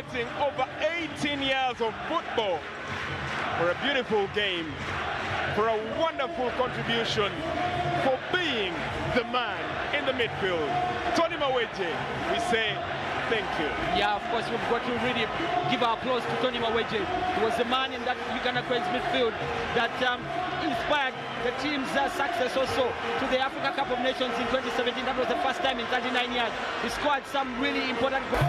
celebrating over 18 years of football for a beautiful game, for a wonderful contribution, for being the man in the midfield. Tonny Mawejje, we say thank you. Yeah, of course, we've got to really give our applause to Tonny Mawejje. He was the man in that Uganda Cranes midfield that inspired the team's success also to the Africa Cup of Nations in 2017. That was the first time in 39 years. He scored some really important goals.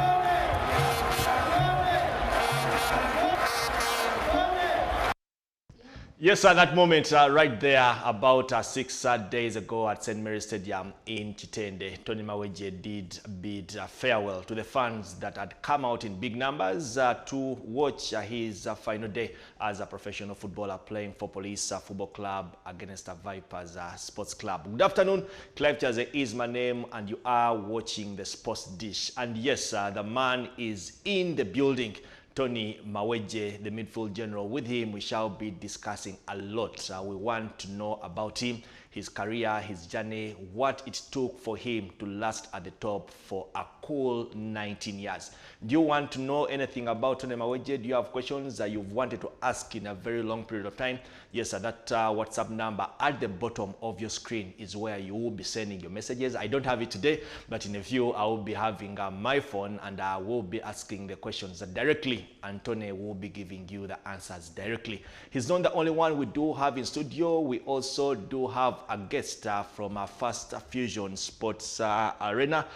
Yes, at that moment right there, about 6 days ago at St. Mary's Stadium in Chitende, Tonny Mawejje did bid farewell to the fans that had come out in big numbers to watch his final day as a professional footballer playing for Police Football Club against Vipers Sports Club. Good afternoon, Clive Chaze is my name and you are watching the Sports Dish. And yes, the man is in the building. Tonny Mawejje, the midfield general. With him, we shall be discussing a lot. We want to know about him, his career, his journey, what it took for him to last at the top for a cool 19 years. Do you want to know anything about Tonny Mawejje? Do you have questions that you've wanted to ask in a very long period of time? Yes, that WhatsApp number at the bottom of your screen is where you will be sending your messages. I don't have it today, but in a few, I will be having my phone and I will be asking the questions directly, and Tonny will be giving you the answers directly. He's not the only one we do have in studio. We also do have a guest from our First Fusion Sports Arena,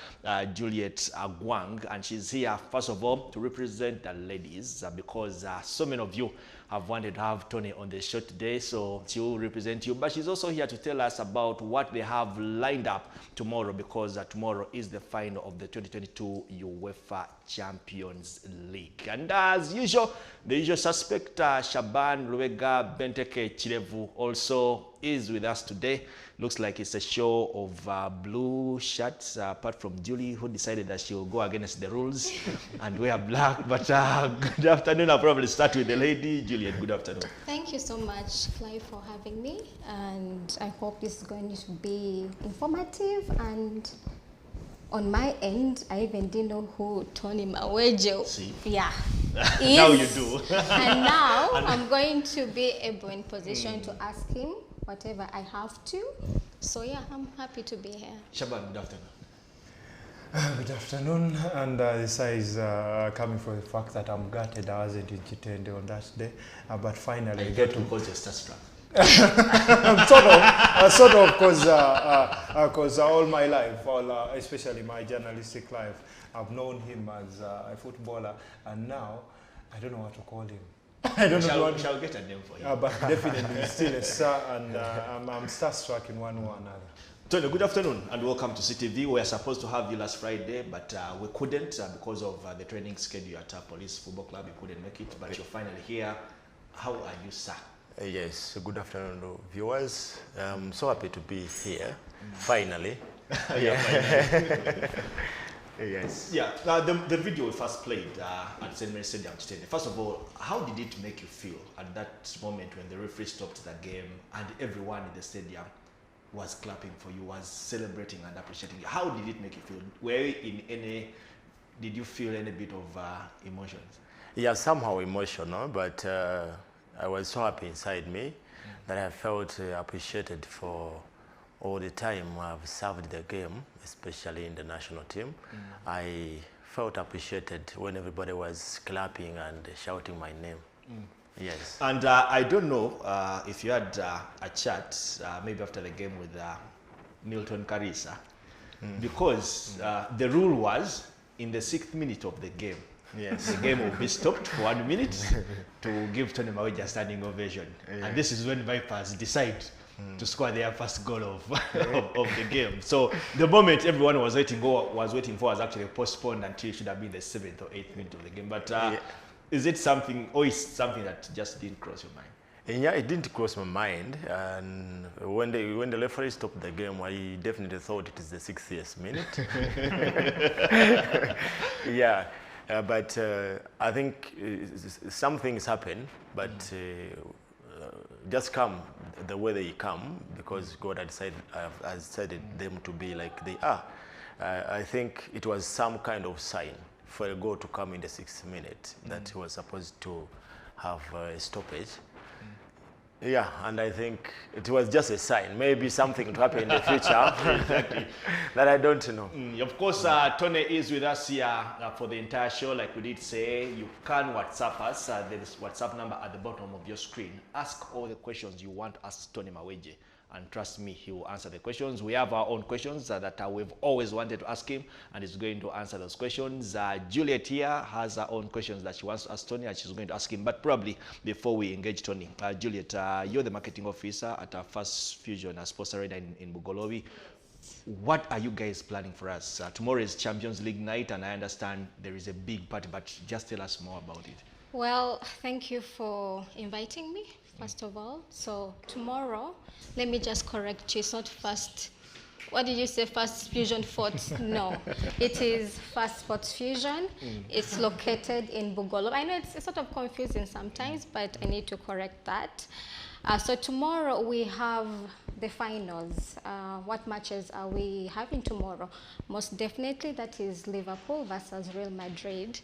Juliet Agwang, and she's here first of all to represent the ladies because so many of you have wanted to have Tonny on the show today, so she will represent you. But she's also here to tell us about what they have lined up tomorrow, because tomorrow is the final of the 2022 UEFA Champions League. And as usual, the usual suspect, Shaban Ruega Benteke Chirevu, also is with us today. Looks like it's a show of blue shirts, apart from Julie, who decided that she will go against the rules and wear black. But good afternoon. I'll probably start with the lady. Juliet, good afternoon. Thank you so much, Clive, for having me. And I hope this is going to be informative. And on my end, I even didn't know who Tonny Mawejje is. Now you do. And now I'm going to be able in position to ask him whatever I have to. So yeah, I'm happy to be here. Shaban, good afternoon. Good afternoon, and this is coming from the fact that I'm gutted I wasn't in Chitende on that day, but finally I get to because you're starstruck. sort of, because all my life, especially my journalistic life, I've known him as a footballer, and now I don't know what to call him. I don't know what. Shall get a name for you. But definitely still a star, and I'm starstruck in one way or another. Tonny, good afternoon and welcome to CTV. We were supposed to have you last Friday, but we couldn't because of the training schedule at Police Football Club. You couldn't make it, but you're finally here. How are you, sir? Yes, good afternoon, viewers. I'm so happy to be here, finally. Yes. Yeah, the video we first played at St. Mary's Stadium today. First of all, how did it make you feel at that moment when the referee stopped the game and everyone in the stadium was clapping for you, was celebrating and appreciating you? How did it make you feel? Did you feel any bit of emotions? Yeah, somehow emotional, but I was so happy inside me that I felt appreciated for all the time I've served the game, especially in the national team. I felt appreciated when everybody was clapping and shouting my name. Yes. And I don't know if you had a chat maybe after the game with Milton Karisa, because the rule was in the 6th minute of the game, yes, the game will be stopped for 1 minute to give Tonny Mawejje a standing ovation. And this is when Vipers decide to score their first goal of the game. So the moment everyone was waiting for was actually postponed until it should have been the 7th or 8th minute of the game. But is it something, or is something that just didn't cross your mind? Yeah, it didn't cross my mind. And when the referee stopped the game, I definitely thought it is the 60th minute. Yeah, but I think some things happen, but just come the way they come, because God had decided them to be like they are. I think it was some kind of sign for a goal to come in the 6th minute that he was supposed to have a stoppage. Yeah, and I think it was just a sign. Maybe something to happen in the future that I don't know. Of course, Tony is with us here for the entire show. Like we did say, you can WhatsApp us. There's WhatsApp number at the bottom of your screen. Ask all the questions you want to ask Tonny Mawejje. And trust me, he will answer the questions. We have our own questions that we've always wanted to ask him, and he's going to answer those questions. Juliet here has her own questions that she wants to ask Tony, and she's going to ask him. But probably before we engage Tony, Juliet, you're the marketing officer at Fast Fusion Sports Arena in Bugolobi. What are you guys planning for us? Tomorrow is Champions League night, and I understand there is a big party, but just tell us more about it. Well, thank you for inviting me, first of all. So tomorrow, let me just correct you, it's not Fast, what did you say, Fast Fusion Fort? No, it is Fast Sports Fusion. It's located in Bugolo. I know it's sort of confusing sometimes, but I need to correct that. So tomorrow we have the finals. What matches are we having tomorrow? Most definitely that is Liverpool versus Real Madrid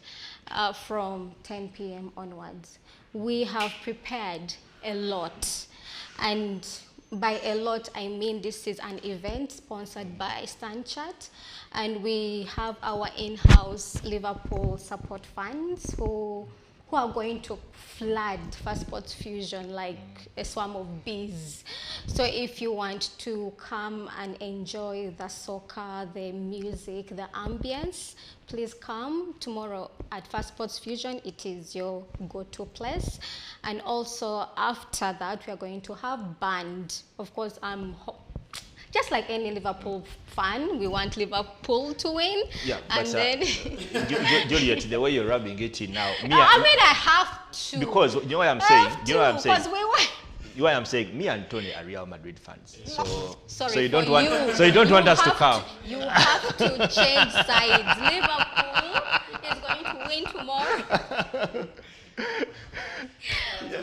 from 10 p.m. onwards. We have prepared a lot, and by a lot I mean this is an event sponsored by Stanchart, and we have our in-house Liverpool support fans who are going to flood Fast Sports Fusion like a swarm of bees. So if you want to come and enjoy the soccer, the music, the ambience, please come tomorrow at Fast Sports Fusion. It is your go-to place. And also after that, we are going to have band. Of course, just like any Liverpool fan, we want Liverpool to win. Yeah, and then Juliet, the way you're rubbing it in now, I have to. Because you know what I'm saying. You know what I'm saying. Because we want. You know what I'm saying. Me and Tony are Real Madrid fans, so Sorry, so you don't for want you. so you don't want us to have come. You have to change sides. Liverpool is going to win tomorrow.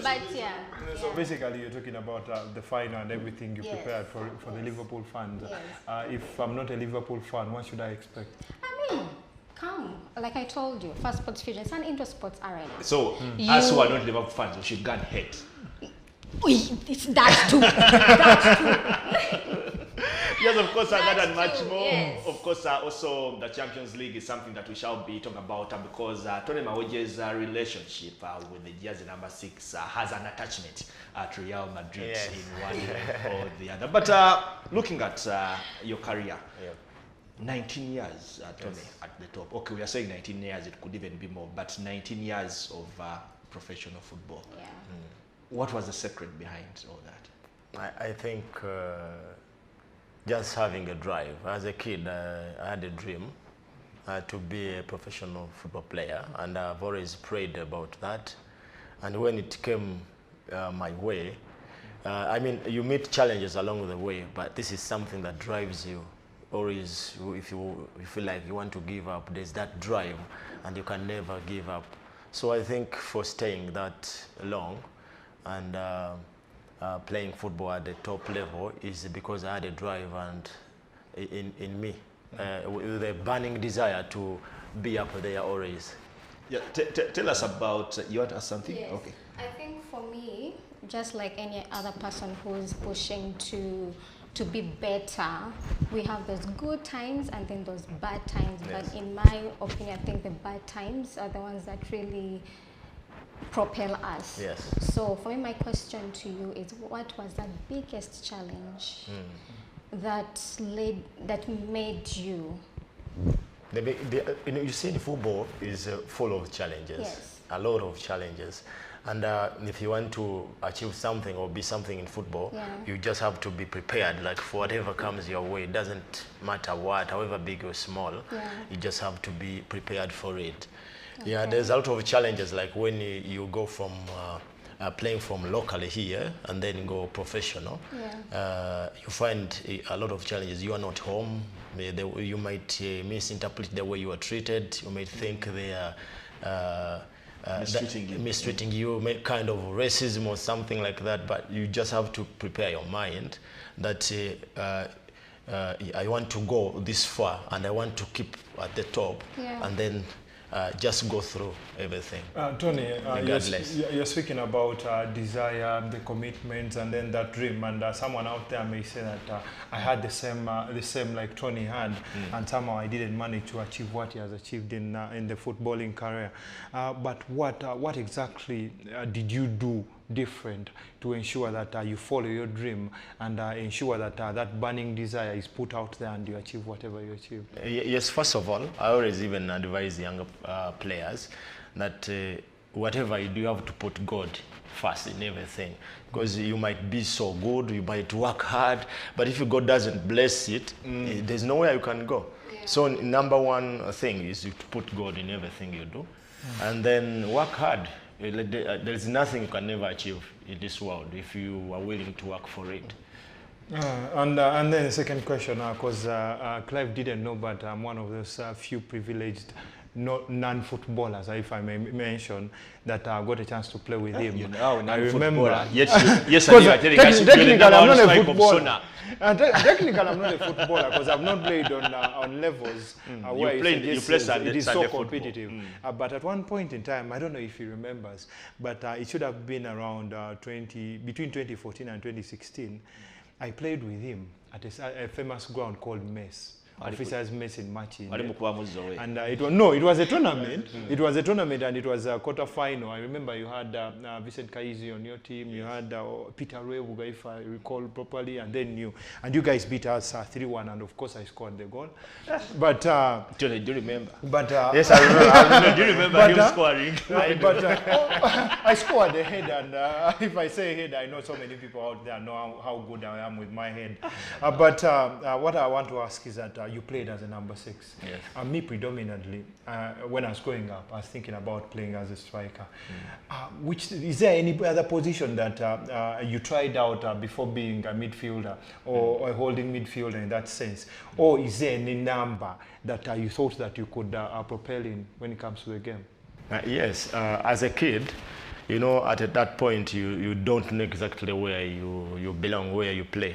But yeah. So basically, you're talking about the final and everything you prepared for the Liverpool fans. Yes. If I'm not a Liverpool fan, what should I expect? I mean, come. Like I told you, Fast Sports Fusion, it's an indoor sports arena. So us who are not Liverpool fans, we should go and hate. That's true. That's true. Yes, of course, that and much true, more. yes. Of course, also the Champions League is something that we shall be talking about because Tonny Mawejje's relationship with the jersey number 6 has an attachment to Real Madrid in one way or the other. But looking at your career, 19 years, Tony, at the top. Okay, we are saying 19 years, it could even be more, but 19 years of professional football. Yeah. What was the secret behind all that? I think just having a drive. As a kid, I had a dream to be a professional football player, and I've always prayed about that. And when it came my way, I mean, you meet challenges along the way, but this is something that drives you. Always, if you feel like you want to give up, there's that drive, and you can never give up. So I think for staying that long and playing football at the top level is because I had a drive and in me, with a burning desire to be up there always. Yeah, tell us about, you want to ask something? Yes. Okay. I think for me, just like any other person who is pushing to be better, we have those good times and then those bad times. Yes. But in my opinion, I think the bad times are the ones that really propel us. Yes. So for me, my question to you is, what was the biggest challenge that made you? You see, the football is full of challenges. Yes. A lot of challenges. And if you want to achieve something or be something in football, you just have to be prepared, like for whatever comes your way. It doesn't matter what, however big or small, you just have to be prepared for it. Okay. Yeah, there's a lot of challenges, like when you go from playing from locally here and then go professional, you find a lot of challenges. You are not home. You might misinterpret the way you are treated. You might think they are mistreating you, kind of racism or something like that. But you just have to prepare your mind that I want to go this far and I want to keep at the top, and then just go through everything. Tony, regardless. you're speaking about desire, the commitments, and then that dream. And someone out there may say that I had the same like Tony had, and somehow I didn't manage to achieve what he has achieved in the footballing career. But what exactly did you do different to ensure that you follow your dream and ensure that that burning desire is put out there and you achieve whatever you achieve? Yes, first of all, I always even advise younger players that whatever you do, you have to put God first in everything, because you might be so good, you might work hard, but if God doesn't bless it, there's nowhere you can go. Yeah. So number one thing is you put God in everything you do, and then work hard. There's nothing you can never achieve in this world if you are willing to work for it. And then the second question, because Clive didn't know, but I'm one of those few privileged non-footballers, if I may mention, that got a chance to play with him. You know, I remember. Yes, you are telling us technically, I'm not a footballer. Technically, I'm not a footballer because I've not played on levels where it is so competitive. But at one point in time, I don't know if he remembers, but it should have been around between 2014 and 2016. I played with him at a famous ground called Mess. Officers Mess in Machi. And it was a tournament. It was a tournament and it was a quarter final. I remember you had Vincent Kaizi on your team. You had Peter Revuga, if I recall properly, and then you. And you guys beat us 3-1, and of course I scored the goal. But do you remember? But yes, I remember. Do you remember him scoring? I scored the head, and if I say head, I know so many people out there know how good I am with my head. But what I want to ask is that you played as a number 6. Yes. Me predominantly, when I was growing up, I was thinking about playing as a striker. Is there any other position that you tried out before being a midfielder or a holding midfielder in that sense? Or is there any number that you thought that you could propel in when it comes to the game? Yes, as a kid, you know, at that point, you don't know exactly where you belong, where you play.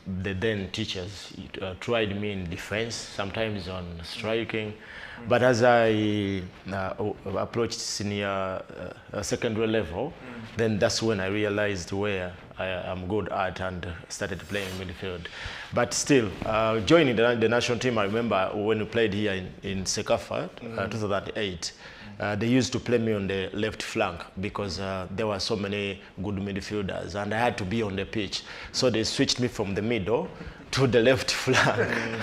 The then teachers tried me in defense, sometimes on striking, but as I approached senior secondary level, then that's when I realized where I am good at and started playing midfield. But still, joining the national team, I remember when we played here in Sekafa, 2008, they used to play me on the left flank because there were so many good midfielders and I had to be on the pitch. So they switched me from the middle to the left flank.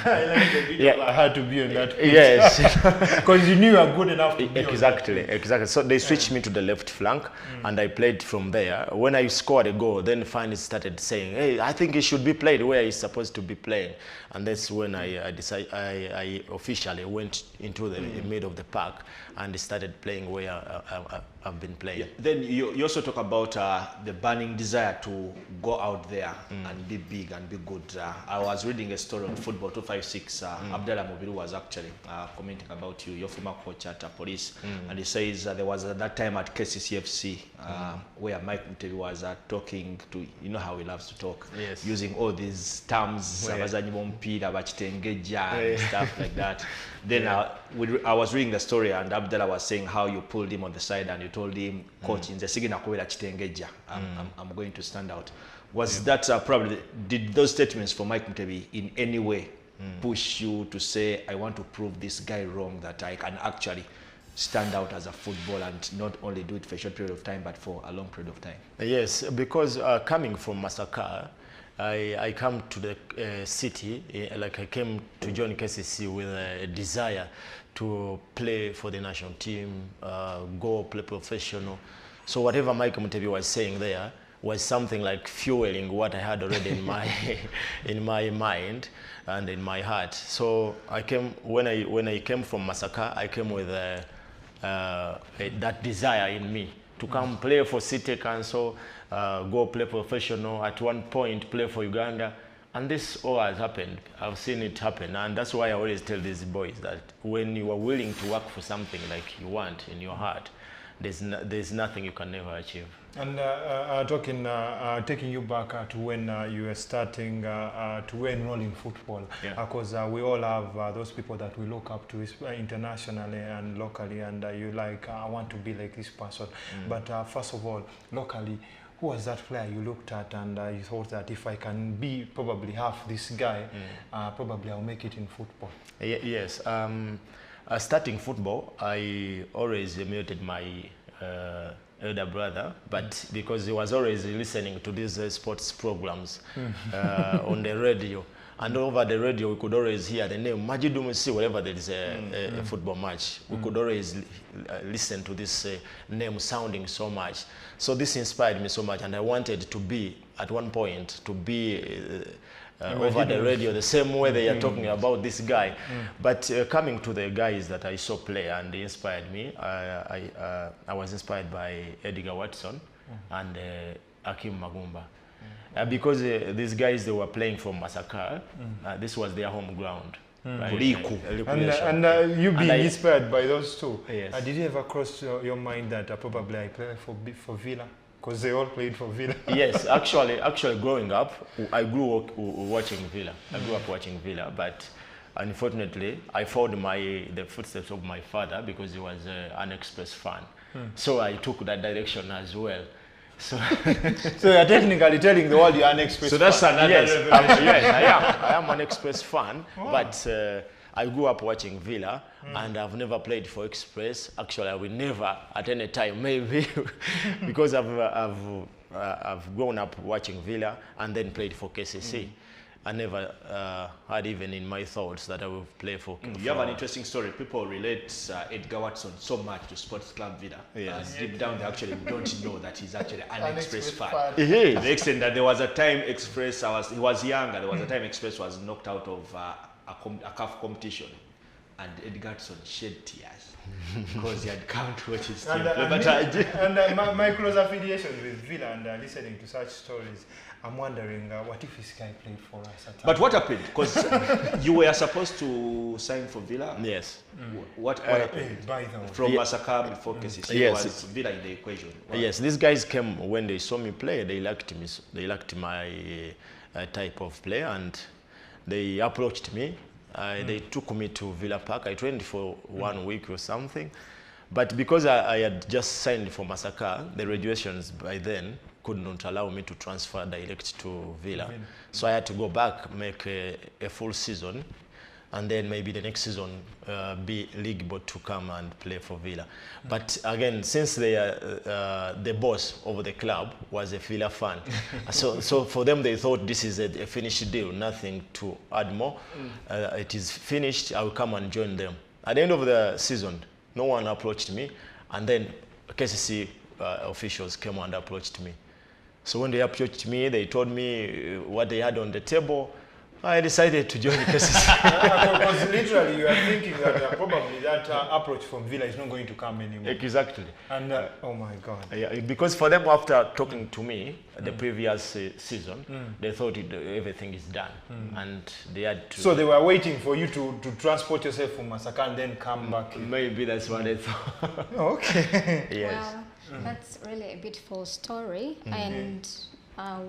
I like the video. Yeah. I had to be on that pitch. Yes. Because you knew you were good enough to be Exactly. So they switched me to the left flank and I played from there. When I scored a goal, then finally started saying, hey, I think he should be played where he's supposed to be playing. And that's when I decided, I officially went into the middle of the park and started playing where I've been playing. Yeah. Then you also talk about the burning desire to go out there and be big and be good. I was reading a story on Football 256. Abdallah Mobiru was actually commenting about you, your former coach at police. And he says there was at that time at KCCFC where Mike Mutebi was talking to, you know how he loves to talk, using all these terms, and stuff like that. Then I was reading the story and Abdallah was saying how you pulled him on the side and you told him, coach, I'm going to stand out. Was that probably, did those statements from Mike Mutebi in any way push you to say, I want to prove this guy wrong, that I can actually stand out as a footballer and not only do it for a short period of time, but for a long period of time? Yes, because coming from Masaka, I come to the city, like I came to join KCC with a desire to play for the national team, go play professional. So whatever Mike Mutebi was saying there was something like fueling what I had already in my in my mind and in my heart. So I came when I came from Masaka, I came with that desire in me to come play for City Council, go play professional, at one point play for Uganda. And this all has happened. I've seen it happen. And that's why I always tell these boys that when you are willing to work for something like you want in your heart, there's nothing you can never achieve. And taking you back to when you were starting to enroll in football, because we all have those people that we look up to internationally and locally, and you like, I want to be like this person. But first of all, locally, who was that player you looked at and you thought that if I can be probably half this guy, probably I'll make it in football? Yes. Starting football, I always emulated my elder brother, but because he was always listening to these sports programs on the radio, and over the radio we could always hear the name Majidumusi wherever there is a football match. We could always listen to this name sounding so much. So this inspired me so much, and I wanted to be, at one point, to be over the radio the same way they are talking about this guy. But coming to the guys that I saw play and they inspired me, I was inspired by Edgar Watson and Akim Magumba. Because these guys, they were playing from Masaka, this was their home ground. Right? And you being inspired by those two, yes. Did you ever cross your mind that probably I play for Villa? Because they all played for Villa. Yes, actually growing up, I grew up watching Villa. I grew up watching Villa, but unfortunately, I followed the footsteps of my father because he was an Express fan. So I took that direction as well. So, so you're technically telling the world you're an Express fan. So that's another revelation. Yes, I am an Express fan, but I grew up watching Villa, and I've never played for Express. Actually, I will never at any time, maybe, because I've grown up watching Villa and then played for KCC. I never had even in my thoughts that I will play for. You have an interesting story. People relate Edgar Watson so much to Sports Club Villa. Yes. Deep down, they actually don't know that he's actually an Express fan. He is. To the extent that there was a time Express, he was younger, there was a time Express was knocked out of a CAF competition, and Edgarson shed tears because he had come to watch his team. And my close affiliation with Villa and listening to such stories, I'm wondering what if this guy played for us at But what happened? Because you were supposed to sign for Villa. Yes. What happened? By the way. From Masaka before KCC, Yes. was Villa in the equation. Yes, these guys came when they saw me play. They liked me. They liked my type of play, and they approached me. They took me to Villa Park. I trained for 1 week or something, but because I had just signed for Masaka, the regulations by then could not allow me to transfer direct to Villa. So I had to go back, make a full season, and then maybe the next season be eligible to come and play for Villa. But again, since they the boss of the club was a Villa fan, so for them they thought this is a finished deal, nothing to add more. It is finished, I will come and join them. At the end of the season, no one approached me, and then KCC officials came and approached me. So when they approached me, they told me what they had on the table. I decided to join the KCC. Because literally you are thinking that probably that approach from Villa is not going to come anymore. Exactly. And oh my God. Yeah, because for them, after talking to me the previous season, they thought everything is done, and they had to. So they were waiting for you to transport yourself from Masaka and then come back. Maybe that's what they thought. Okay. Yes. Wow, that's really a beautiful story. And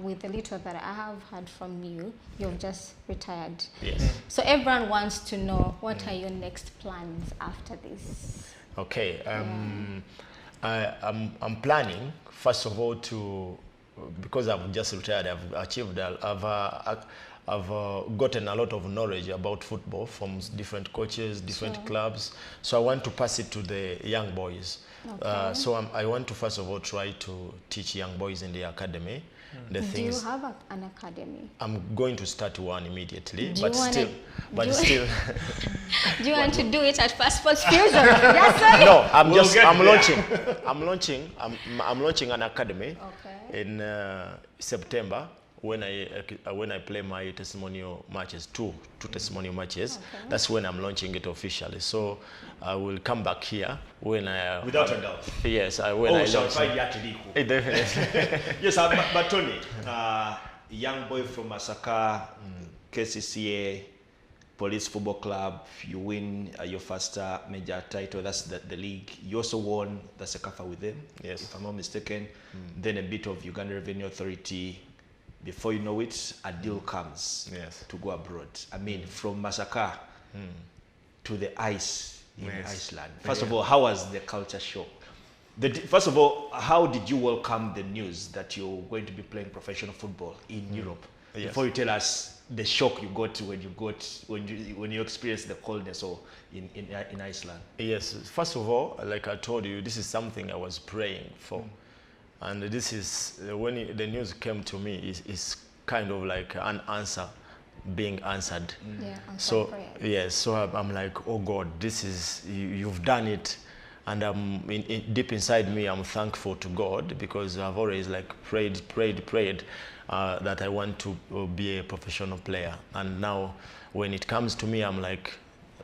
with the little that I have heard from you, you've just retired. Yes. So everyone wants to know, what are your next plans after this? Okay. I'm planning, first of all, because I've just retired, I've achieved, I've gotten a lot of knowledge about football from different coaches, different clubs. So I want to pass it to the young boys. Okay. So I want to first of all try to teach young boys in the academy. The Do you things have an academy? I'm going to start one immediately, Do but you wanna- still, Do you want to do it at Passport Fusion? Yes, sir. no, I'm launching an academy in September when I play my testimonial matches, two testimonial matches. Okay. That's when I'm launching it officially. So I will come back here when I Without a doubt. Yes, when I launch. Definitely. Yes, but Tony, young boy from Masaka, KCCA, Police Football Club, you win your first major title, that's the league. You also won the Sekafa with them, Yes. if I'm not mistaken. Then a bit of Uganda Revenue Authority. Before you know it, a deal comes to go abroad. I mean, from Masaka to the ice in Iceland. First of all, how was the culture shock? First of all, how did you welcome the news that you're going to be playing professional football in Europe? Yes. Before you tell us the shock you got when you experienced the coldness or in Iceland. Yes, first of all, like I told you, this is something I was praying for. And this is, when the news came to me, is kind of like an answer being answered. Yeah, So, prayer. yes, so I'm like, oh God, this is, you've done it. And deep inside me, I'm thankful to God, because I've always like prayed that I want to be a professional player. And now when it comes to me, I'm like,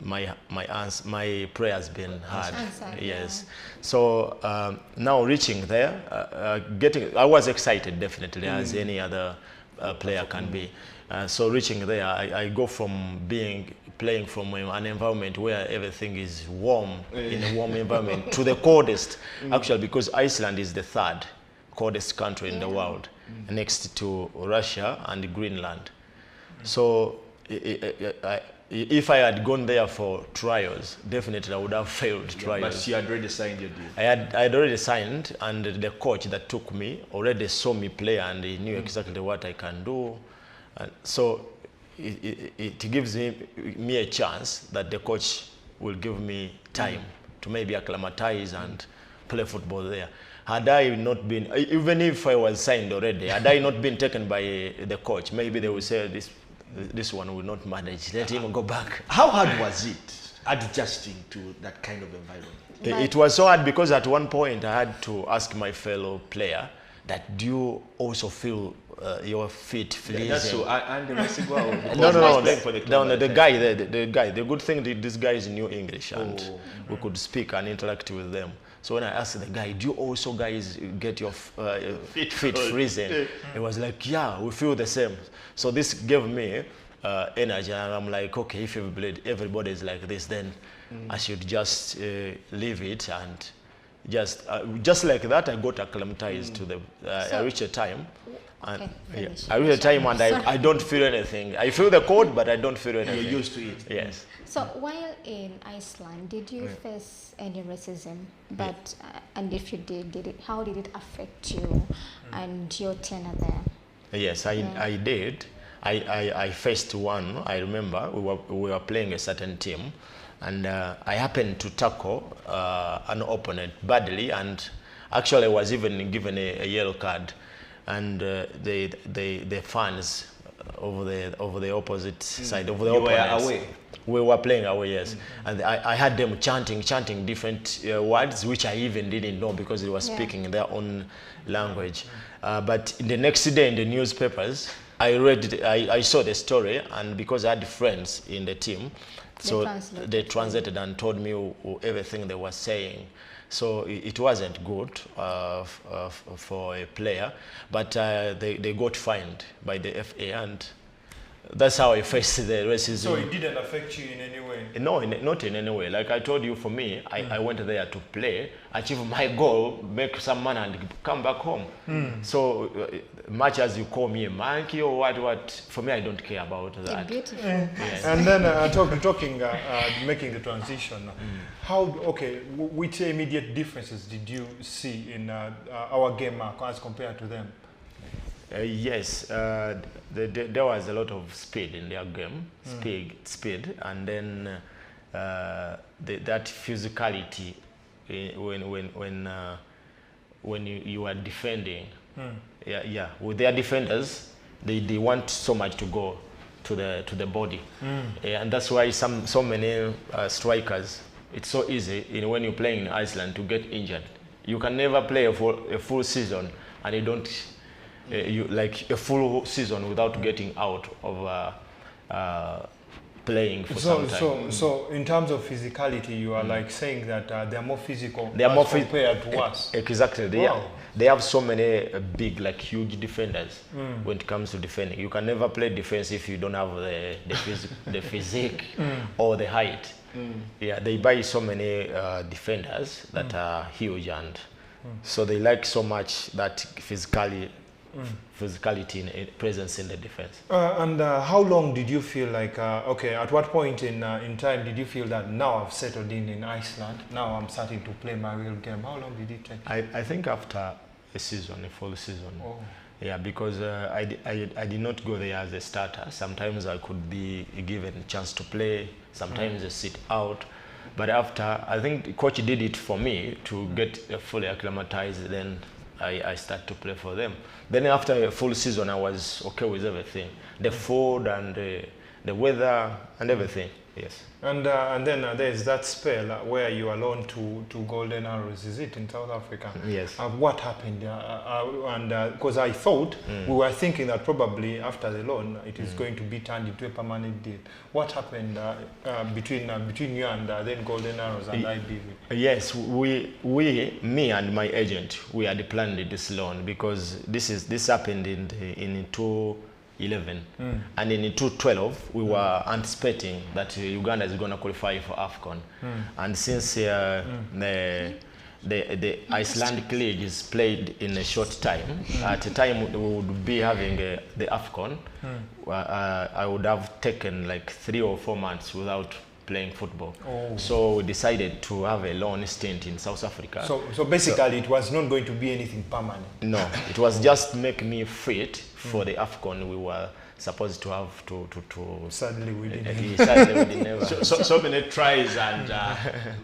my prayer has been heard. Yes. So now reaching there, I was excited definitely, as any other player can be. So reaching there, I go from playing from an environment where everything is warm, in a warm environment, to the coldest, actually, because Iceland is the third coldest country in the world, next to Russia and Greenland. So if I had gone there for trials, definitely I would have failed trials. But you had already signed your deal. I had already signed, and the coach that took me already saw me play, and he knew exactly what I can do. And so it gives me a chance that the coach will give me time to maybe acclimatize and play football there. Had I not been, even if I was signed already, had I not been taken by the coach, maybe they would say this one will not manage, let him go back. How hard was it adjusting to that kind of environment? It was so hard, because at one point I had to ask my fellow player that, do you also feel your feet freezing? That's so, and the Mexico. No. The guy. The good thing that this guy is knew English, and we could speak and interact with them. So when I asked the guy, do you also guys get your feet freezing? He was like, yeah, we feel the same. So this gave me energy, and I'm like, okay, if everybody is like this, then I should just leave it, and just like that, I got acclimatized to the. I reached a time. And I reach a time and I don't feel anything. I feel the cold, but I don't feel anything. You're used to it. Yes. So while in Iceland, did you face any racism? But and if you did how did it affect you and your tenure there? Yes, I did. I faced one. I remember we were playing a certain team, and I happened to tackle an opponent badly, and actually I was even given a yellow card. And the fans over the opposite side, over the opponents. Were away. We were playing away, yes. And I had them chanting different words, which I even didn't know, because they were speaking in their own language. But the next day in the newspapers, I saw the story, and because I had friends in the team, so they translated and told me everything they were saying. So it wasn't good for a player, but they got fined by the FA, and that's how I faced the racism. So it didn't affect you in any way? No, not in any way. Like I told you, for me, I went there to play, achieve my goal, make some money, and come back home. So much as you call me a monkey or what, for me, I don't care about that. Beautiful. Yes. And then making the transition, which immediate differences did you see in our game as compared to them? Yes, there was a lot of speed in their game, speed, and then that physicality when you are defending. With their defenders, they want so much to go to the body, and that's why so many strikers. It's so easy when you're playing in Iceland to get injured. You can never play a full season, and you don't. You like a full season without getting out of playing for some time. So in terms of physicality, you are like saying that they are more physical They are more compared to us. Exactly. They have so many big, like huge defenders when it comes to defending. You can never play defense if you don't have the physique or the height. Yeah, they buy so many defenders that are huge, and so they like so much that physicality presence in the defense. And how long did you feel like, okay, at what point in time did you feel that now I've settled in Iceland, now I'm starting to play my real game? How long did it take? I think after a full season. Oh. Yeah, because I did not go there as a starter. Sometimes I could be given a chance to play, sometimes I sit out. But after, I think the coach did it for me to get fully acclimatized, then I start to play for them. Then after a full season, I was okay with everything. The food and the weather and everything, yes. And then there's that spell where you are loaned to Golden Arrows, is it, in South Africa? Yes. What happened? Because I thought, we were thinking that probably after the loan, it is going to be turned into a permanent deal. What happened between you and then Golden Arrows and IBV? Yes, me and my agent, we had planned this loan because this happened in 2011, and in 2012 we were anticipating that Uganda is going to qualify for AFCON, and since the Icelandic league is played in a short time, at a time we would be having the AFCON, I would have taken like 3 or 4 months without playing football. So we decided to have a loan stint in South Africa. So basically it was not going to be anything permanent? No, it was just make me fit for the AFCON we were supposed to have to Sadly we didn't. Sadly we didn't never. So many tries, and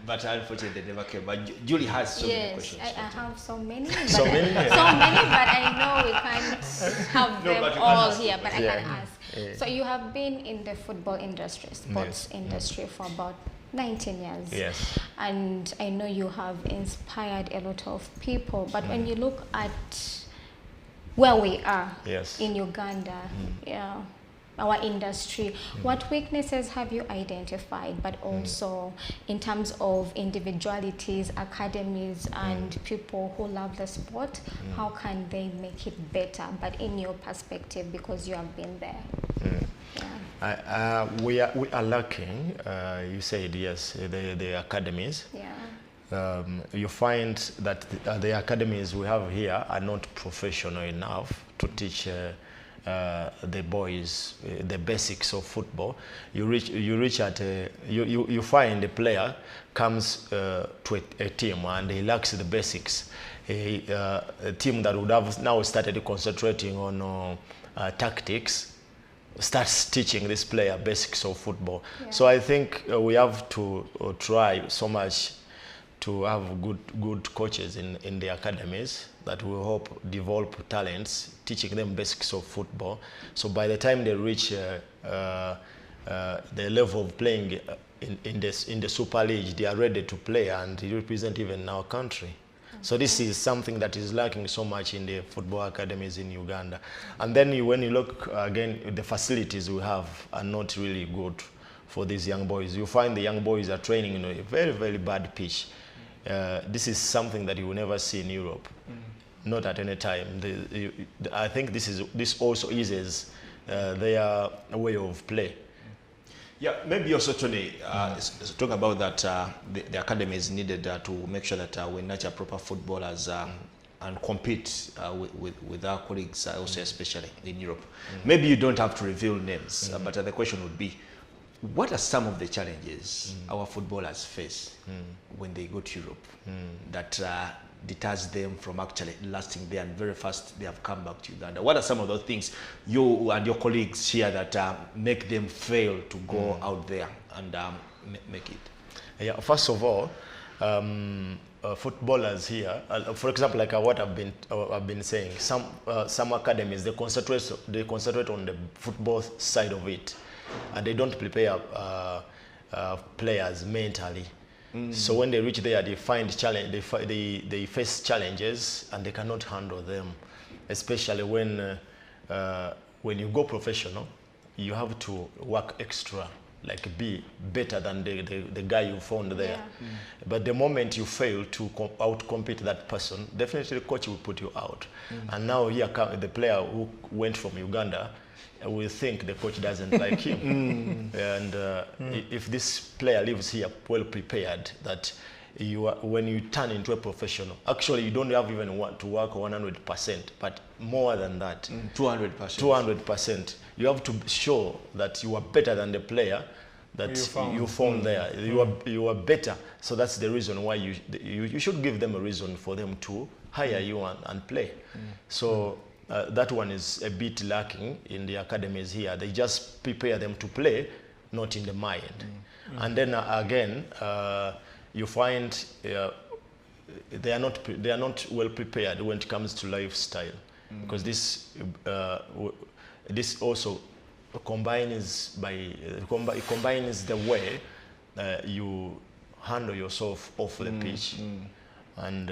but unfortunately they never came. But Julie has so many questions. Yes, I have so many. But So many? but I know we can't have them all here, but I can ask. Yeah. So you have been in the football industry, sports industry for about 19 years. Yes. And I know you have inspired a lot of people, but when you look at where we are in Uganda, our industry, what weaknesses have you identified, but also in terms of individualities, academies, and people who love the sport, how can they make it better, but in your perspective, because you have been there? We are lacking, you said, yes, the academies. You find that the academies we have here are not professional enough to teach the boys the basics of football. You find a player comes to a team and he lacks the basics. A team that would have now started concentrating on tactics starts teaching this player basics of football. So I think we have to try so much to have good coaches in the academies that will help develop talents, teaching them basics of football. So by the time they reach the level of playing in the Super League, they are ready to play and represent even our country. So this is something that is lacking so much in the football academies in Uganda. And then when you look again, the facilities we have are not really good for these young boys. You find the young boys are training in a very, very bad pitch. This is something that you will never see in Europe, not at any time. I think this also eases their way of play. Yeah, maybe also, Tony, talk about that the academy is needed to make sure that we nurture proper footballers and compete with our colleagues, also especially in Europe. Maybe you don't have to reveal names, but the question would be, what are some of the challenges our footballers face when they go to Europe that deters them from actually lasting there, and very fast they have come back to Uganda? What are some of those things you and your colleagues here that make them fail to go out there and make it? Yeah, first of all, footballers here, for example, like what I've been saying, some academies they concentrate on the football side of it, and they don't prepare players mentally. So when they reach there, they find challenge. They face challenges and they cannot handle them, especially when you go professional, you have to work extra like be better than the guy you found there. Yeah. But the moment you fail to outcompete that person, definitely the coach will put you out. And now here comes the player who went from Uganda. We think the coach doesn't like him. And if this player lives here well prepared, that when you turn into a professional, actually you don't have even want to work 100%, but more than that. 200%. 200%. You have to show that you are better than the player that you found there. You are better. So that's the reason why you should give them a reason for them to hire you and play. So that one is a bit lacking in the academies here. They just prepare them to play, not in the mind. And then again, you find they are not well prepared when it comes to lifestyle, because this also combines the way you handle yourself off the pitch, and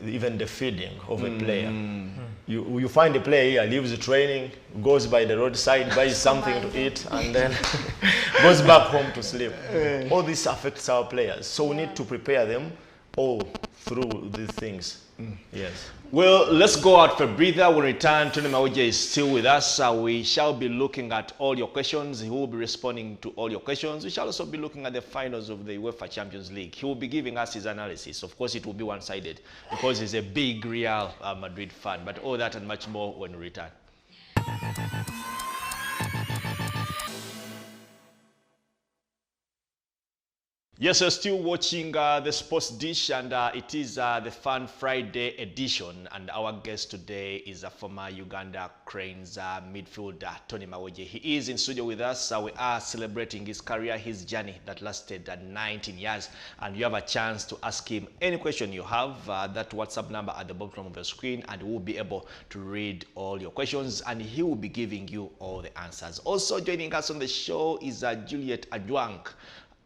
even the feeding of a player. You find a player here, leaves the training, goes by the roadside, buys something to eat, and then goes back home to sleep. All this affects our players, so we need to prepare them all through these things. Yes. Well, let's go out for a breather. When we return, Tonny Mawejje is still with us. We shall be looking at all your questions. He will be responding to all your questions. We shall also be looking at the finals of the UEFA Champions League. He will be giving us his analysis. Of course, it will be one-sided because he's a big Real Madrid fan. But all that and much more when we return. Yes, you're still watching the Sports Dish, and it is the Fun Friday edition. And our guest today is a former Uganda Cranes midfielder, Tonny Mawejje. He is in studio with us. We are celebrating his career, his journey that lasted 19 years. And you have a chance to ask him any question you have. That WhatsApp number at the bottom of the screen, and we'll be able to read all your questions, and he will be giving you all the answers. Also joining us on the show is Juliet Agwank,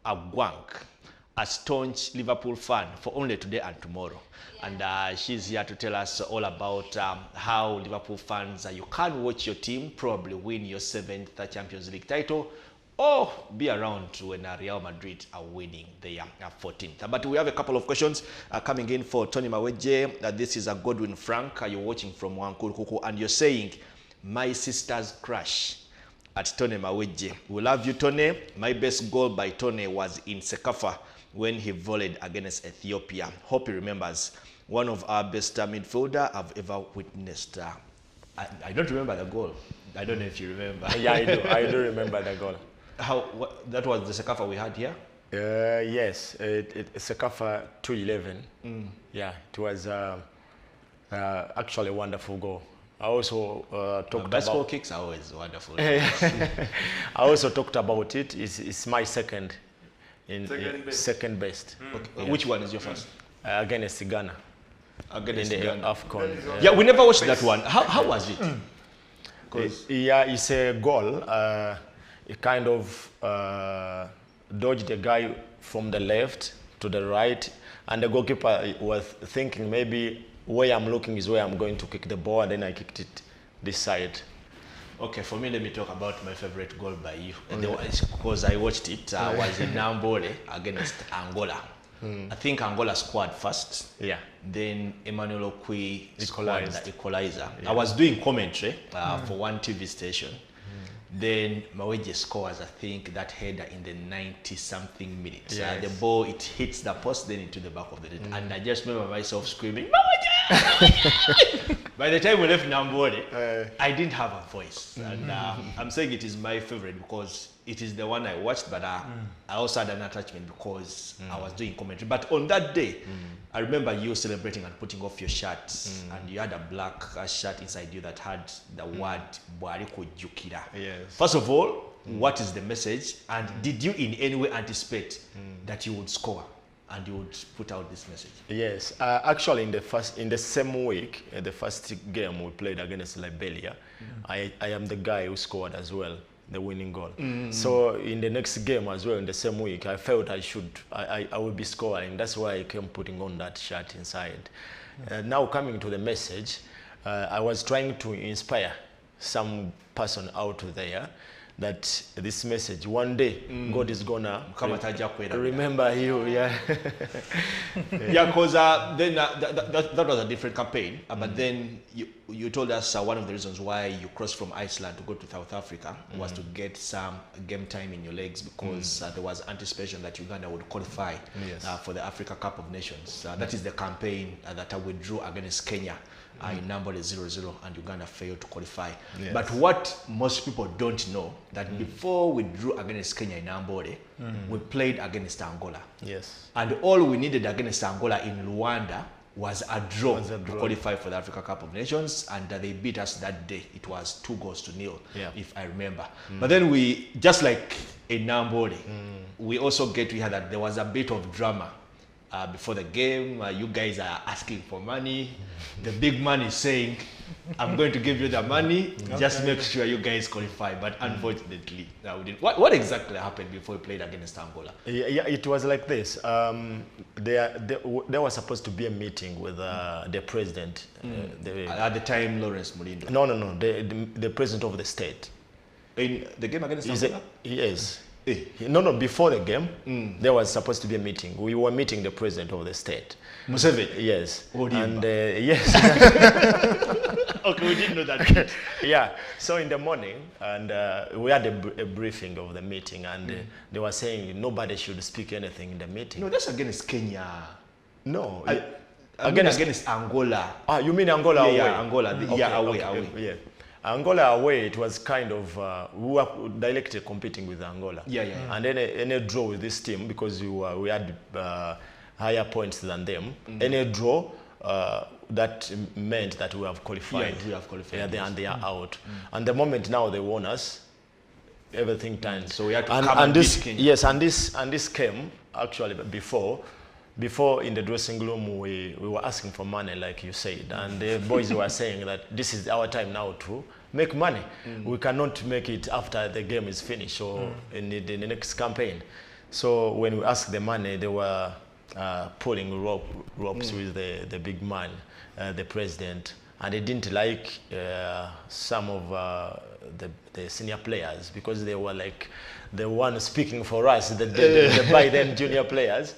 a staunch Liverpool fan for only today and tomorrow. And she's here to tell us all about how Liverpool fans, you can watch your team probably win your 7th Champions League title, or be around when Real Madrid are winning their 14th. But we have a couple of questions coming in for Tonny Mawejje. This is a Godwin Frank. You're watching from Wankurukuku, and you're saying, my sister's crush at Tonny Mawejje. We love you, Tonny. My best goal by Tonny was in Sekafa when he volleyed against Ethiopia. Hope he remembers. One of our best midfielder I've ever witnessed. I don't remember the goal. I don't know if you remember. Yeah, I do. I do remember the goal. That was the Sekafa we had here? Yes, Sekafa 2-11. Yeah, it was actually a wonderful goal. I also talked basketball kicks are always wonderful. I also talked about it. It's my second best. Okay. Which one is your first? Against Ghana. Against in the Ghana. AFCON. Yeah, we never watched that one. How was it? Yeah, it's a goal. It kind of dodged the guy from the left to the right, and the goalkeeper was thinking maybe where I'm looking is where I'm going to kick the ball, and then I kicked it this side. Okay, for me, let me talk about my favorite goal by you. Because I watched it, was in Nambole against Angola. I think Angola scored first. Yeah. Then Emmanuel Okwi scored the equalizer. Yeah. I was doing commentary for one TV station. Then Mawejje scores, I think, that header in the 90-something minutes. Yes. The ball, it hits the post, then into the back of the net. And I just remember myself screaming, Mawejje! By the time we left Nambole, I didn't have a voice. And I'm saying it is my favorite because it is the one I watched, but I also had an attachment because I was doing commentary. But on that day, I remember you celebrating and putting off your shirt, and you had a black shirt inside you that had the word Bwariko Jukira. Yes. First of all, what is the message? And did you in any way anticipate that you would score and you would put out this message? Yes, actually in the same week, the first game we played against Liberia, I am the guy who scored as well, the winning goal. So in the next game as well, in the same week, I felt I would be scoring. That's why I came putting on that shirt inside. Now coming to the message, I was trying to inspire some person out there that this message one day God is gonna remember you. Yeah. Yeah, because then that was a different campaign. But then you told us one of the reasons why you crossed from Iceland to go to South Africa was to get some game time in your legs, because there was anticipation that Uganda would qualify for the Africa Cup of Nations. That is the campaign that withdrew against Kenya. In number 0-0, and Uganda failed to qualify. Yes. But what most people don't know, that before we drew against Kenya in Ambode, we played against Angola. Yes. And all we needed against Angola in Luanda was a draw to qualify for the Africa Cup of Nations, and they beat us that day. It was 2-0, if I remember. But then we, just like in Ambode, we also get to hear that there was a bit of drama. Before the game, you guys are asking for money. The big man is saying, I'm going to give you the money, just make sure you guys qualify. But unfortunately, we didn't. What exactly happened before we played against Angola? Yeah, it was like this. There was supposed to be a meeting with the president. At the time, Lawrence Mulindo. No, the president of the state. In the game against Angola? Yes. No, before the game, there was supposed to be a meeting. We were meeting the president of the state. Museveni? Yes. And yes. Okay, we didn't know that. Yeah. So in the morning, and we had a briefing of the meeting, and they were saying nobody should speak anything in the meeting. No, that's against Kenya. No. Against Angola. You mean Angola away? Yeah, Angola. Away. Yeah. Angola away, it was kind of, we were directly competing with Angola. And any draw with this team, because we had higher points than them, any draw, that meant that we have qualified. Yeah, we have qualified. And they are out. And the moment now they won us, everything turned. So we had to come and beat Kenya. Yes, and this came actually before in the dressing room, we were asking for money, like you said, and the boys were saying that this is our time now to make money. We cannot make it after the game is finished or in the next campaign. So when we asked the money, they were pulling ropes with the big man, the president, and they didn't like some of the senior players, because they were like the one speaking for us, the by then junior players,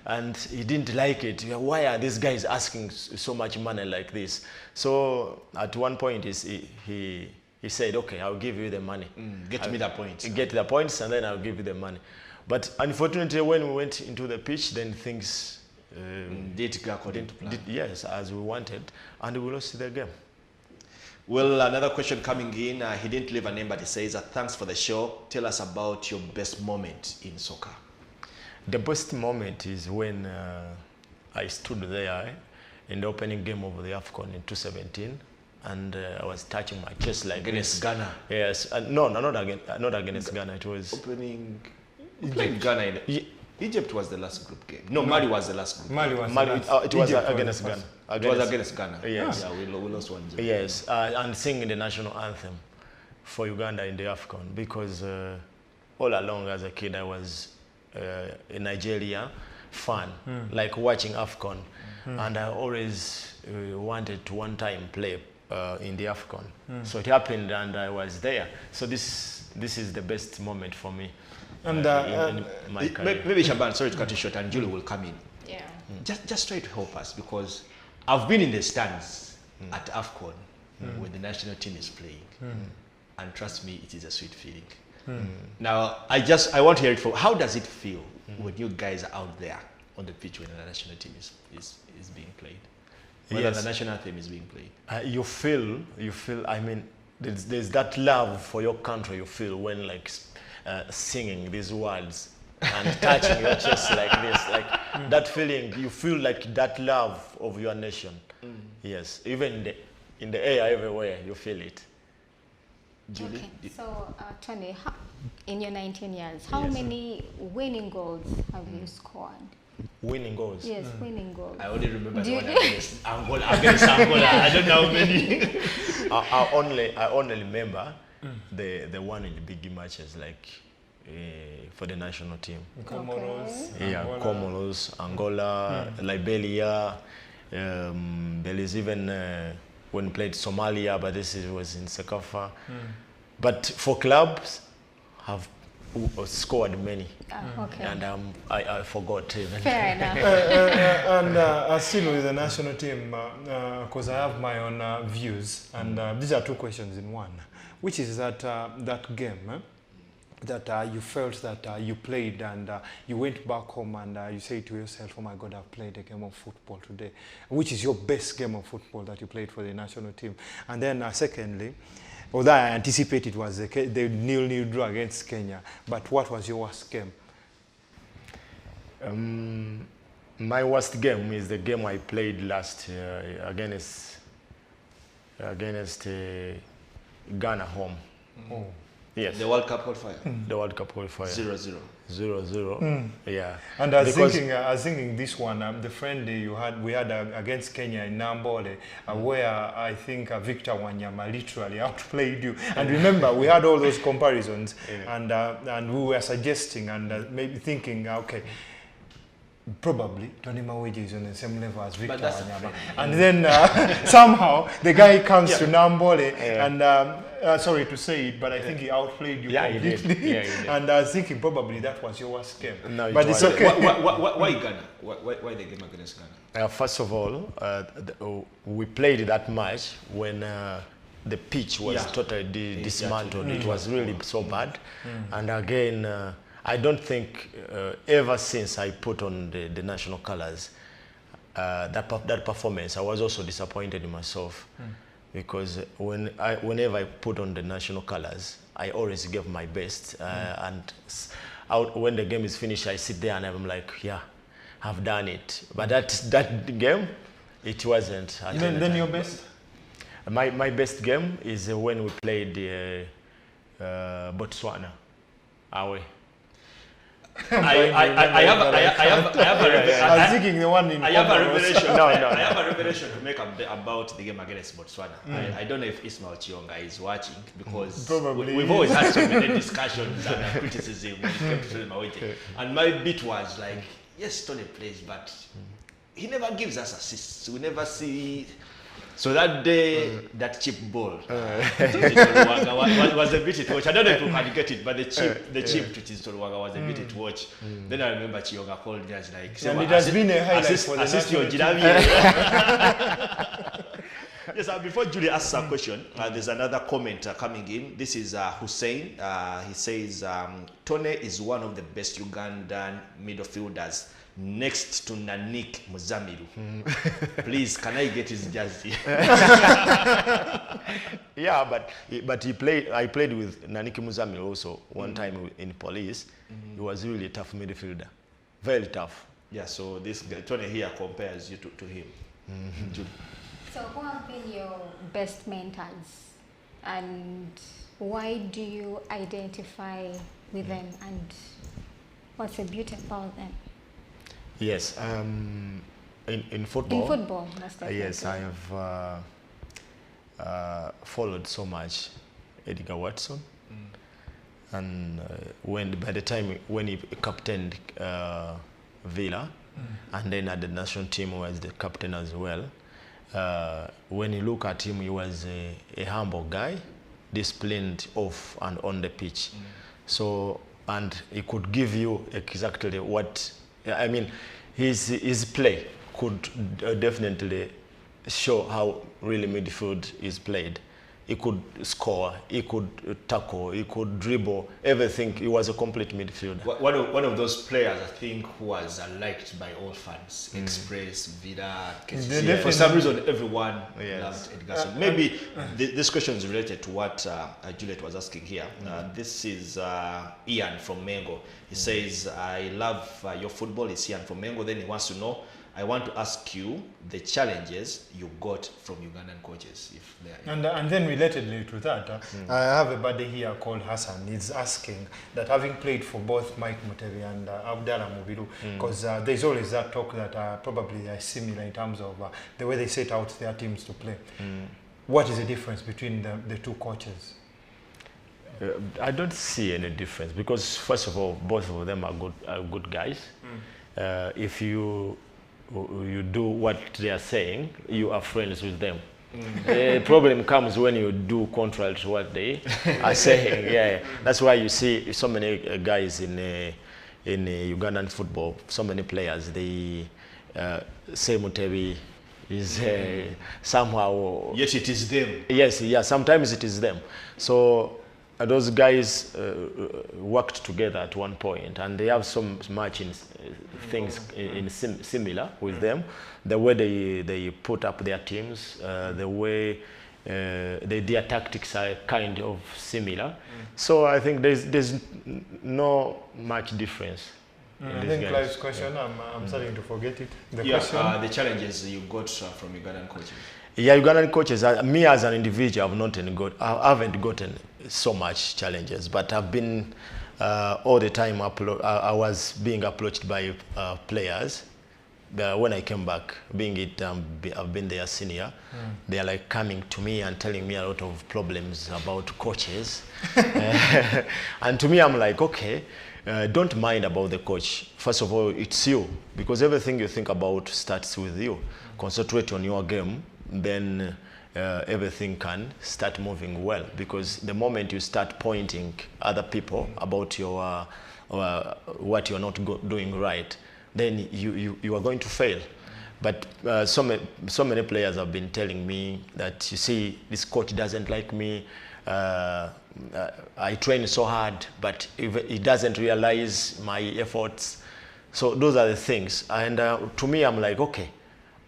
and he didn't like it. Why are these guys asking so much money like this? So at one point he said, okay, I'll give you the money. Get me the points. Get the points, and then I'll give you the money. But unfortunately, when we went into the pitch, then things did go according to plan. Yes, as we wanted, and we lost the game. Well, another question coming in. He didn't leave a name, but he says, thanks for the show. Tell us about your best moment in soccer. The best moment is when I stood there in the opening game of the AFCON in 2017, and I was touching my chest like against Ghana. Yes, no, not against Ghana. It was opening. You played Ghana in Egypt was the last group game. No, Mali was the last group. Mali was it was against Ghana. It was against Ghana. Yes. Yeah, we lost 1-0. Yes, and singing the national anthem for Uganda in the AFCON, because all along as a kid I was a Nigeria fan, like watching AFCON, and I always wanted to one time play in the AFCON. So it happened, and I was there. So this is the best moment for me. And in my career. Maybe Shaban, sorry to cut you short, and Julie will come in. Yeah. Just try to help us, because I've been in the stands at AFCON when the national team is playing, and trust me, it is a sweet feeling. Now, I want to hear it from, how does it feel when you guys are out there on the pitch when the national team is being played? When the national team is being played? You feel, I mean, there's that love for your country you feel when like singing these words and touching your chest like this, like that feeling, you feel like that love of your nation. Yes, even in the air everywhere, you feel it. Julie? Okay, so Tonny, in your 19 years, how many winning goals have you scored? Winning goals? Yes, winning goals. I only remember the one against Angola. I don't know how many. I only remember the one in the big matches, like for the national team. Comoros. Okay. Yeah, Comoros, Angola, Liberia. There is even when we played Somalia, but was in Sekafa. But for clubs, have scored many. Okay. And I forgot even. Fair enough. And still with the national team, because I have my own views, and these are two questions in one. Which is that game that you felt that you played and you went back home and you say to yourself, oh my God, I've played a game of football today. Which is your best game of football that you played for the national team? And then secondly, although I anticipated it was the 0-0 draw against Kenya, but what was your worst game? My worst game is the game I played last year against Ghana home. Oh. Yes. The World Cup qualifier. The World Cup qualifier. 0-0. 0-0. Yeah. And I was thinking this one, the friendly we had against Kenya in Nambole, where I think Victor Wanyama literally outplayed you. And remember, we had all those comparisons, and we were suggesting and maybe thinking, okay, probably Tonny Mawejje is on the same level as Victor Wanyama. And then somehow the guy comes to Nambole and sorry to say it, but I think he outplayed you completely. He did. And I was thinking probably that was your worst game. No, but it's okay. Why Ghana? Why the game against Ghana? First of all, we played that match when the pitch was totally dismantled. It was really so bad. And again, I don't think ever since I put on the national colors, that performance, I was also disappointed in myself. Because whenever I put on the national colors, I always give my best. And when the game is finished, I sit there and I'm like, yeah, I've done it. But that game, it wasn't. Then your best? My best game is when we played Botswana away. I was thinking the one in. I have a revelation. No. I have a revelation to make about the game against Botswana. I don't know if Ismail Chionga is watching because we've always had so many discussions and criticism when it came to Tonny Mawejje. And my bit was like, yes, Tony plays, but he never gives us assists. We never see. So that day, that cheap ball was a bit to watch. I don't know if you can get it, but the cheap to Tolwanga was a bit to watch. Then I remember Chionga called me as like, and it has been a highlight for the national team. Yes, before Julie asks a question, there's another comment coming in. This is Hussein. He says, Tony is one of the best Ugandan midfielders, next to Nanik Muzamiru. Please, can I get his jersey? Yeah, but I played with Nanik Muzamiru also one time in police. He was really a tough midfielder, very tough. Yeah, so this Tony here compares you to him. So who have been your best mentors and why do you identify with them and what's the beauty about them? Yes, in football. In football, most definitely. Yes, I have followed so much Edgar Watson, and by the time when he captained Villa, and then at the national team was the captain as well. When you look at him, he was a humble guy, disciplined off and on the pitch. So, and he could give you exactly what. I mean, his play could definitely show how really midfield is played. He could score, he could tackle, he could dribble, everything. He was a complete midfielder. One of those players, I think, who was liked by all fans. Express, Vida, for some reason, everyone loved Edgarson. Maybe this question is related to what Juliet was asking here. This is Ian from Mengo. He says, I love your football. It's Ian from Mengo. Then he wants to know, I want to ask you the challenges you got from Ugandan coaches, if they are. And then relatedly to that, I have a buddy here called Hassan. He's asking that having played for both Mike Mutebi and Abdallah Mubiru, because there's always that talk that probably are similar in terms of the way they set out their teams to play. What is the difference between the two coaches? I don't see any difference because, first of all, both of them are good guys. If you do what they are saying, you are friends with them. The problem comes when you do contrary to what they are saying. Yeah, that's why you see so many guys in Ugandan football, so many players. They say Mutebi is somehow. Yes, it is them. Yes, yeah. Sometimes it is them. So those guys worked together at one point, and they have so much in things similar with them. The way they put up their teams, the way their tactics are kind of similar. So I think there's no much difference. I think Clive's question, I'm starting to forget it. The question? The challenges you got from Ugandan coaches. Yeah, Ugandan coaches. Me as an individual, I haven't gotten so much challenges, but I've been all the time. I was being approached by players. When I came back, I've been their senior. They are like coming to me and telling me a lot of problems about coaches, and to me, I'm like, okay. Don't mind about the coach. First of all, it's you, because everything you think about starts with you. Concentrate on your game, then everything can start moving well. Because the moment you start pointing other people about your what you're not doing right, then you are going to fail. But so many players have been telling me that, you see, this coach doesn't like me. I train so hard, but he doesn't realize my efforts. So those are the things. And to me, I'm like, okay,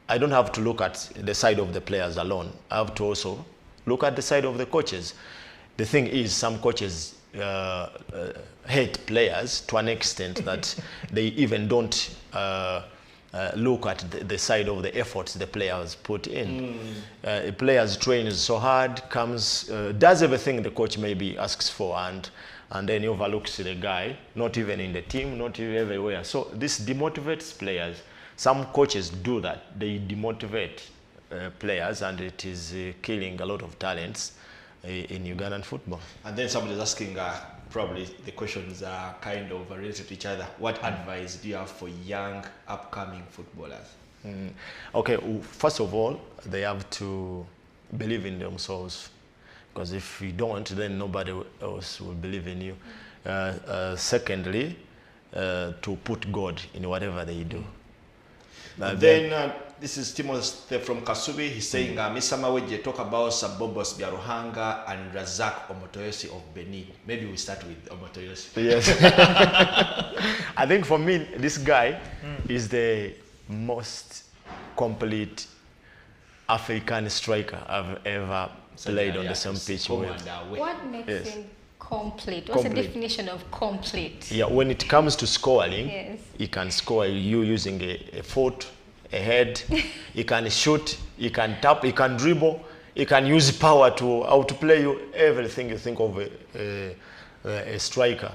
I don't have to look at the side of the players alone. I have to also look at the side of the coaches. The thing is, some coaches hate players to an extent that they even don't look at the side of the efforts the players put in. Players trains so hard, does everything the coach maybe asks for, and then he overlooks the guy, not even in the team, not even everywhere. So this demotivates players. Some coaches do that. They demotivate players, and it is killing a lot of talents in Ugandan football. And then somebody's asking, probably the questions are kind of related to each other. What advice do you have for young, upcoming footballers? Okay, first of all, they have to believe in themselves, because if you don't, then nobody else will believe in you. Secondly, to put God in whatever they do. Then this is Timothy from Kasubi. He's saying, Mr. Mawejje, talk about Sabobos Biaruhanga and Razak Omotoyosi of Benin. Maybe we start with Omotoyosi. Yes. I think for me, this guy is the most complete African striker I've ever played on the same pitch with. What makes him complete? What's the definition of complete? Yeah, when it comes to scoring, Yes. he can score you using a foot, a head. He can shoot, he can tap, he can dribble, he can use power to outplay you. Everything you think of a striker,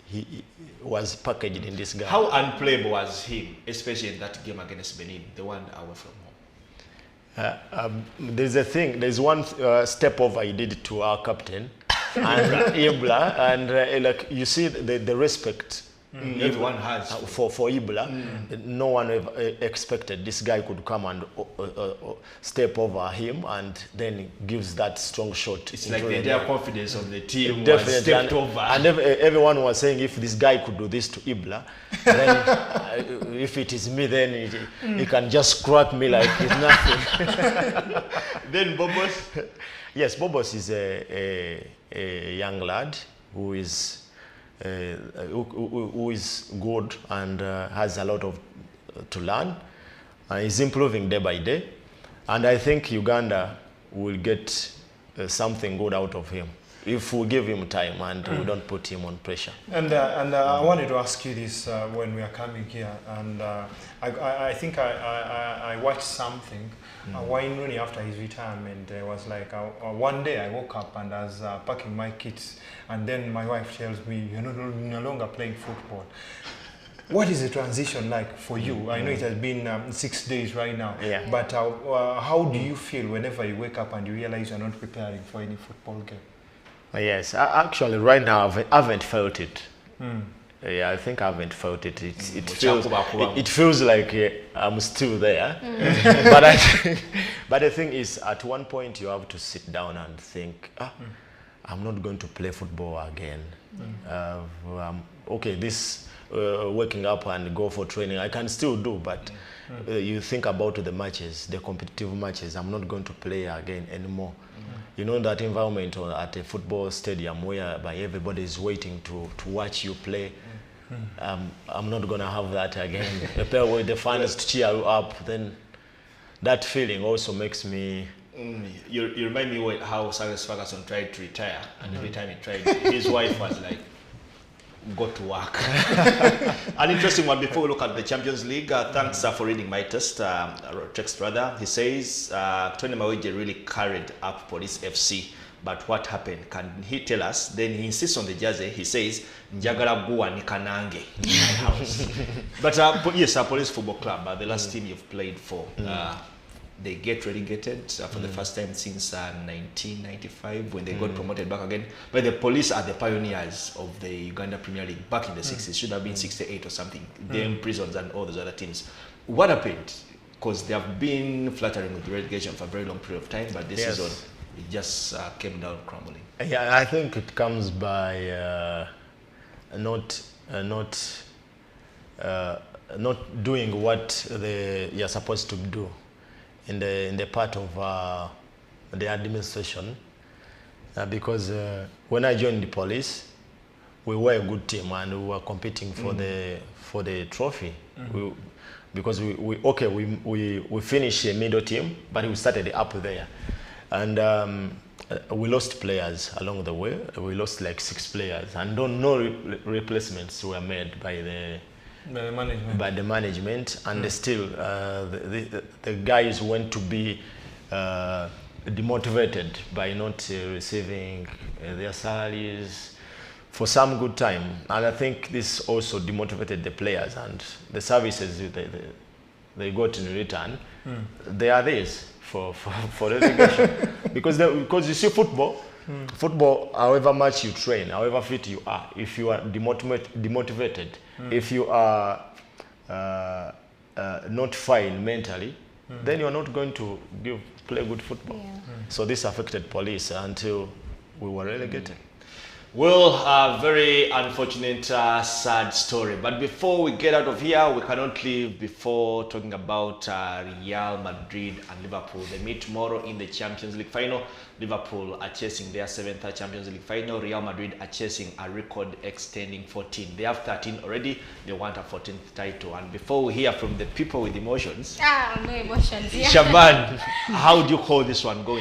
he was packaged in this guy. How unplayable was he, especially in that game against Benin, the one away from home? There's one step over he did to our captain and Ibla, and like you see the respect Everyone has. For Ibla. No one ever expected this guy could come and step over him, and then gives that strong shot. It's like the entire confidence of the team definitely was stepped over. And everyone was saying, if this guy could do this to Ibla, then if it is me, then he can just crack me like it's nothing. Then Bobos? Yes, Bobos is a young lad who is who is good and has a lot of to learn. He's improving day by day, and I think Uganda will get something good out of him if we give him time and we don't put him on pressure. And I wanted to ask you this when we are coming here, and I think I watched something. Wayne Rooney, after his retirement, was like, one day I woke up and I was packing my kids, and then my wife tells me, you're no longer playing football. What is the transition like for you? I know it has been 6 days right now, but how do you feel whenever you wake up and you realize you're not preparing for any football game? Yes, actually right now I haven't felt it. Yeah, I think I haven't felt it. It feels like I'm still there. But the thing is, at one point you have to sit down and think, I'm not going to play football again. Okay, this waking up and go for training, I can still do, but you think about the matches, the competitive matches. I'm not going to play again anymore. You know that environment at a football stadium whereby everybody is waiting to watch you play. I'm not going to have that again. With the fans to cheer you up, then that feeling also makes me... You remind me how Cyrus Ferguson tried to retire, and every time he tried, his wife was like, go to work. An interesting one before we look at the Champions League. Thanks for reading my text rather. He says, Tonny Mawejje really carried up Police FC, but what happened? Can he tell us? Then he insists on the jersey. He says, Njagala guwa ni kanange in my house. But yes, Police Football Club, the last team you've played for, they get relegated for the first time since 1995 when they got promoted back again. But the Police are the pioneers of the Uganda Premier League back in the 60s. Should have been 68 or something. Them Prisons and all those other teams. What happened? Because they have been fluttering with relegation for a very long period of time, but this season it just came down crumbling. Yeah, I think it comes by not doing what you're supposed to do in the part of the administration, because when I joined the Police, we were a good team and we were competing for the trophy. Because we finished a middle team, but we started up there, and we lost players along the way. We lost like 6 players, and no replacements were made by the management, and still the guys went to be demotivated by not receiving their salaries for some good time, and I think this also demotivated the players, and the services they got in return, they are this for relegation. because you see football, however much you train, however fit you are, if you are demotivated, if you are not fine mentally, then you are not going to play good football. So this affected Police until we were relegated. Well, very unfortunate, sad story. But before we get out of here, we cannot leave before talking about Real Madrid and Liverpool. They meet tomorrow in the Champions League final. Liverpool are chasing their 7th Champions League final. Real Madrid are chasing a record extending 14. They have 13 already. They want a 14th title. And before we hear from the people with emotions, no emotions. Shaban, how do you call this one going?